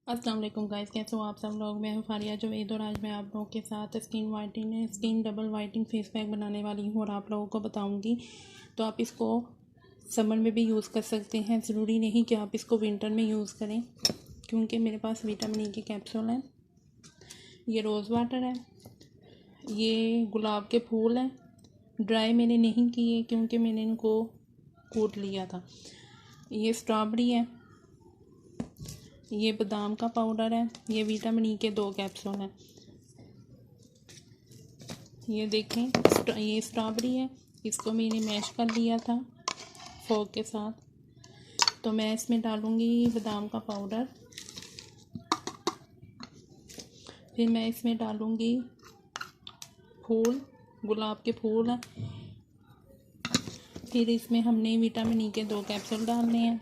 अस्सलाम वालेकुम गाइस, कैसे हो आप सब लोग। मैं हूँ फारिया जवेद और आज मैं आप लोगों के साथ skin double whitening face pack बनाने वाली हूँ और आप लोगों को बताऊँगी। तो आप इसको समर में भी यूज़ कर सकते हैं, ज़रूरी नहीं कि आप इसको विंटर में यूज़ करें, क्योंकि मेरे पास विटामिन ई के कैप्सूल हैं। ये रोज़ वाटर है, ये गुलाब के फूल हैं। ड्राई मैंने नहीं किए क्योंकि मैंने इनको कूट लिया था। ये स्ट्रॉबेरी है, ये बादाम का पाउडर है, ये विटामिन ई के 2 कैप्सूल हैं। ये देखें, ये स्ट्रॉबेरी है, इसको मैंने मैश कर लिया था फोक के साथ। तो मैं इसमें डालूँगी बादाम का पाउडर, फिर मैं इसमें डालूँगी फूल, गुलाब के फूल हैं, फिर इसमें हमने विटामिन ई के 2 कैप्सूल डालने हैं।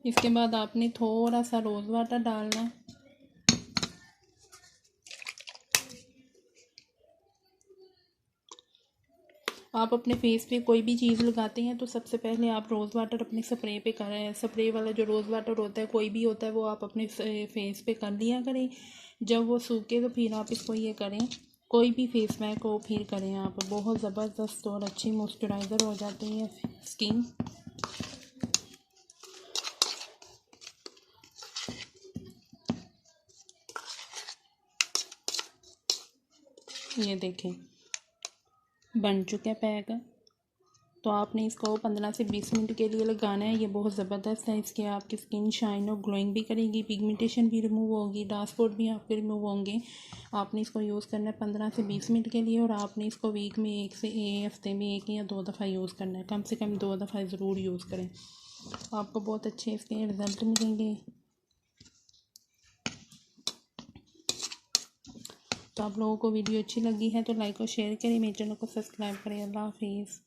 इसके बाद आपने थोड़ा सा रोज़ वाटर डालना है। आप अपने फेस पे कोई भी चीज़ लगाते हैं तो सबसे पहले आप रोज़ वाटर अपने स्प्रे पे करें। स्प्रे वाला जो रोज़ वाटर होता है, कोई भी होता है, वो आप अपने फेस पे कर लिया करें। जब वो सूखे तो फिर आप इसको ये करें, कोई भी फेस पैक हो फिर करें आप। बहुत ज़बरदस्त और अच्छी मॉइस्चराइज़र हो जाती है स्किन। ये देखें, बन चुका है पैक। तो आपने इसको 15 से 20 मिनट के लिए लगाना है। ये बहुत ज़बरदस्त है, इसके आपकी स्किन शाइन और ग्लोइंग भी करेगी, पिगमेंटेशन भी रिमूव होगी, डार्क स्पॉट भी आपके रिमूव होंगे। आपने इसको यूज़ करना है 15 से 20 मिनट के लिए और आपने इसको वीक में हफ्ते में 1 या 2 दफ़ा यूज़ करना है। कम से कम 2 दफ़ा ज़रूर यूज़ करें, आपको बहुत अच्छे इसके रिज़ल्ट मिलेंगे। तो आप लोगों को वीडियो अच्छी लगी है तो लाइक और शेयर करें, मेरे चैनल को सब्सक्राइब करें। अल्लाह हाफिज़।